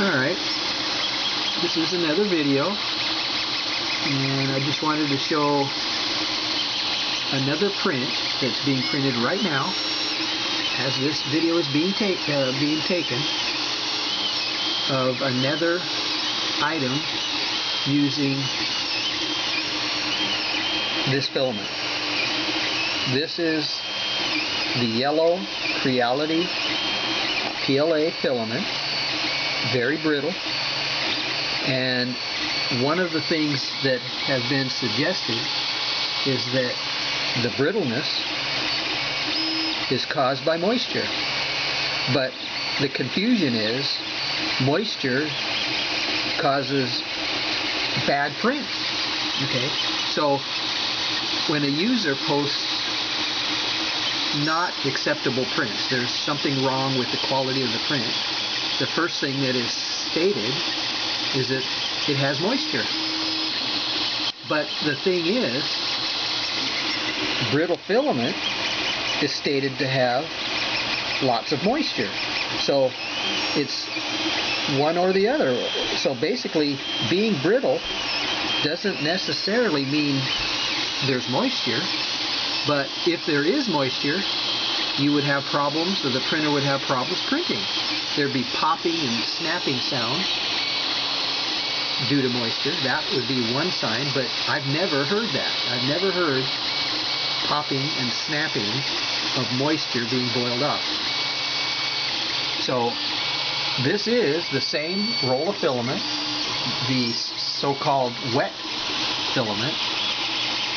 Alright, this is another video, and I just wanted to show another print that's being printed right now as this video is being taken of another item using this filament. This is the yellow Creality PLA filament, very brittle, and one of the things that has been suggested is that the brittleness is caused by moisture, but the confusion is moisture causes bad print. Okay, so when a user posts not acceptable prints, there's something wrong with the quality of the print, the first thing that is stated is that it has moisture. But the thing is, brittle filament is stated to have lots of moisture. So it's one or the other. So basically, being brittle doesn't necessarily mean there's moisture, but if there is moisture, you would have problems, or the printer would have problems printing. There'd be popping and snapping sounds due to moisture. That would be one sign, but I've never heard that. I've never heard popping and snapping of moisture being boiled off. So this is the same roll of filament, the so-called wet filament,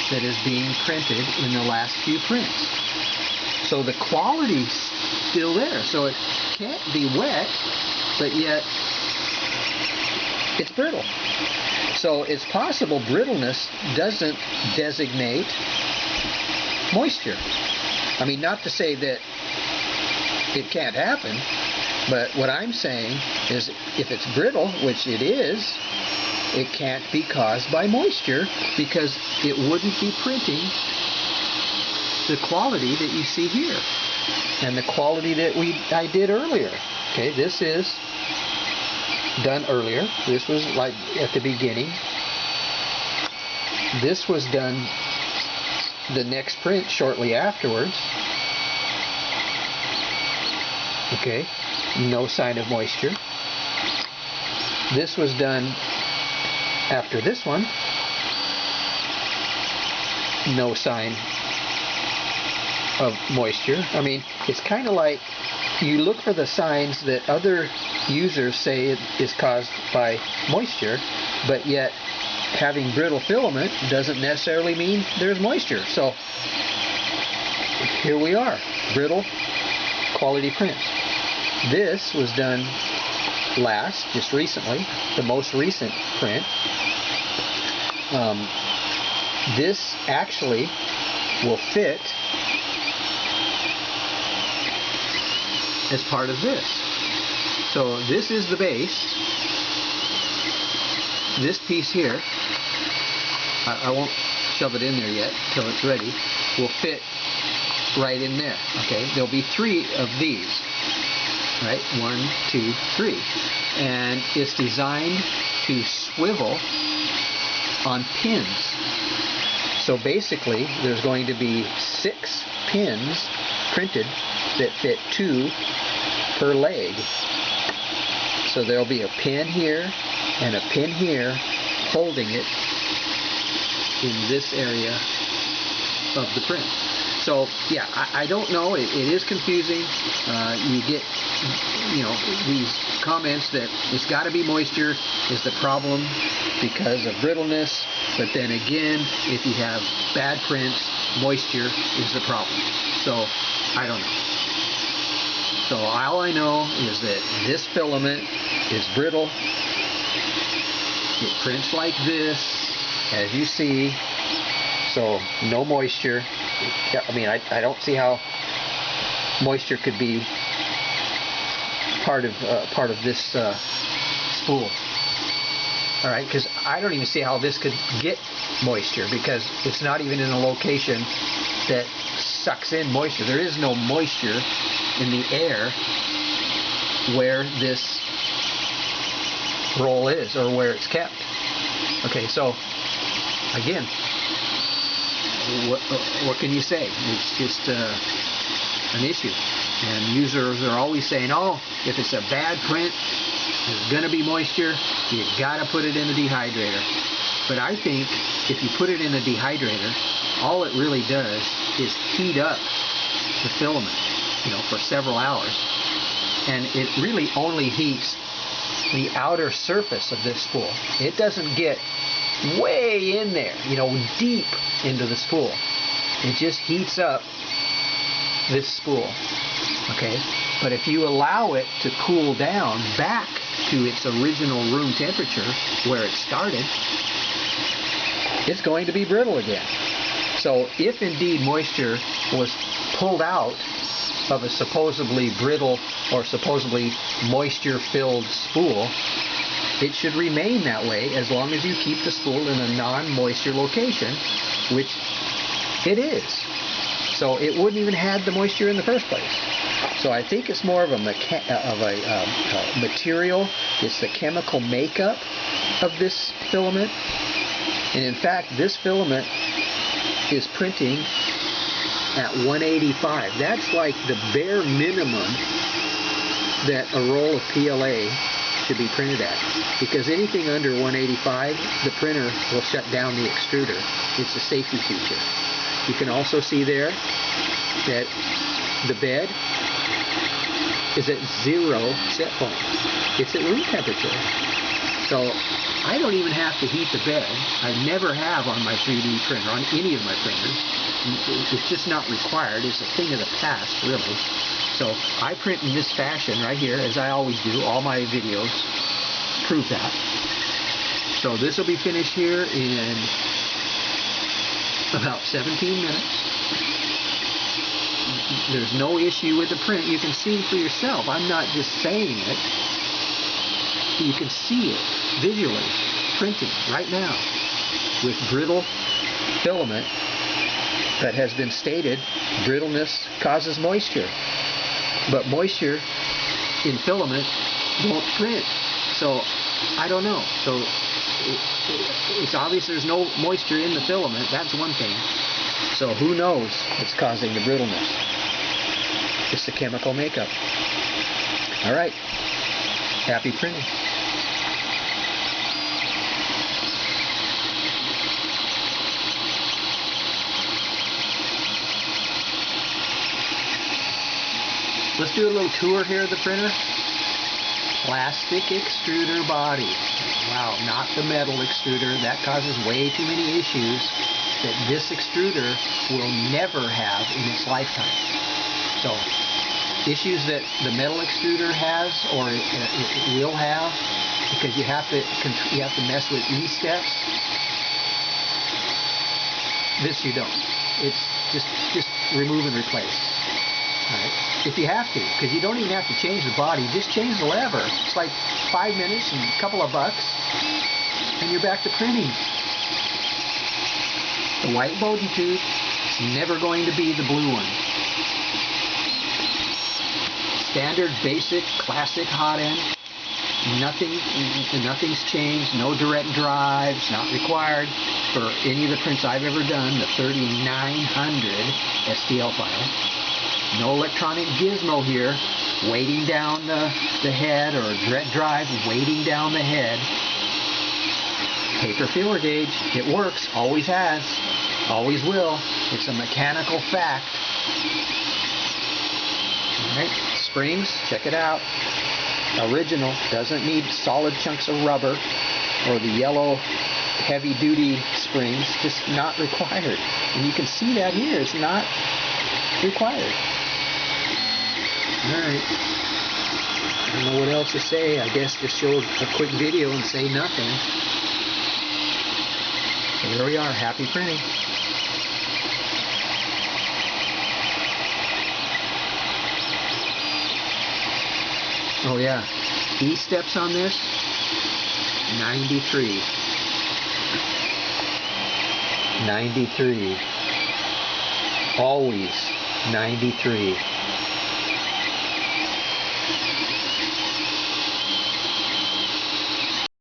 that is being printed in the last few prints. So the quality's still there. So it can't be wet, but yet it's brittle. So it's possible brittleness doesn't designate moisture. I mean, not to say that it can't happen, but what I'm saying is if it's brittle, which it is, it can't be caused by moisture, because it wouldn't be printing the quality that you see here and the quality that I did earlier. Okay, this is done earlier. This was like at the beginning. This was done the next print shortly afterwards. Okay, no sign of moisture. This was done after this one, no sign of moisture. I mean, it's kind of like you look for the signs that other users say it is caused by moisture, but yet having brittle filament doesn't necessarily mean there's moisture. So here we are, brittle quality prints. This was done just recently, the most recent print. This actually will fit as part of this. So this is the base. This piece here, I won't shove it in there yet till it's ready, will fit right in there. Okay, there'll be 3 of these. Right, 1, 2, 3, and it's designed to swivel on pins. So basically, there's going to be 6 pins printed that fit 2 per leg. So there'll be a pin here and a pin here holding it in this area of the print. So yeah, I don't know. It is confusing. You get, these comments that it's got to be moisture is the problem because of brittleness. But then again, if you have bad prints, moisture is the problem. So I don't know. So all I know is that this filament is brittle. It prints like this, as you see. So no moisture. I mean, I don't see how moisture could be part of this spool. All right, because I don't even see how this could get moisture, because it's not even in a location that sucks in moisture. There is no moisture in the air where this roll is, or where it's kept. Okay, so again, what can you say? It's just an issue. And users are always saying, oh, if it's a bad print, there's going to be moisture, you got to put it in a dehydrator. But I think if you put it in a dehydrator, all it really does is heat up the filament, for several hours. And it really only heats the outer surface of this spool. It doesn't get way in there, deep into the spool. It just heats up this spool. Okay, but if you allow it to cool down back to its original room temperature where it started, it's going to be brittle again. So if indeed moisture was pulled out of a supposedly brittle or supposedly moisture-filled spool, it should remain that way as long as you keep the spool in a non-moisture location, which it is. So it wouldn't even have the moisture in the first place. So I think it's more of a material. It's the chemical makeup of this filament. And in fact, this filament is printing at 185. That's like the bare minimum that a roll of PLA should be printed at. Because anything under 185, the printer will shut down the extruder. It's a safety feature. You can also see there that the bed is at 0 set point. It's at room temperature. So I don't even have to heat the bed. I never have on my 3D printer, on any of my printers. It's just not required. It's a thing of the past, really. So I print in this fashion right here, as I always do. All my videos prove that. So this will be finished here in about 17 minutes. There's no issue with the print. You can see for yourself. I'm not just saying it. You can see it visually printing right now with brittle filament that has been stated brittleness causes moisture. But moisture in filament won't print. So I don't know. So it's obvious there's no moisture in the filament. That's one thing. So who knows what's causing the brittleness? It's the chemical makeup. All right. Happy printing. Let's do a little tour here of the printer. Plastic extruder body. Wow, not the metal extruder. That causes way too many issues that this extruder will never have in its lifetime. So, issues that the metal extruder has, or it will have, because you have to mess with E-steps. This you don't. It's just remove and replace. All right. If you have to, because you don't even have to change the body, just change the lever. It's like 5 minutes and a couple of bucks, and you're back to printing. The white Bogey tooth is never going to be the blue one. Standard, basic, classic hot end. Nothing's changed. No direct drives, not required for any of the prints I've ever done. The 3900 STL file. No electronic gizmo here, weighting down the head, or a direct drive weighting down the head. Paper feeler gauge, it works, always has, always will. It's a mechanical fact. All right, springs, check it out. Original, doesn't need solid chunks of rubber or the yellow heavy-duty springs, just not required. And you can see that here, it's not required. Alright, I don't know what else to say. I guess just show a quick video and say nothing. So here we are, happy printing. Oh yeah, E-steps on this, 93. 93. Always 93.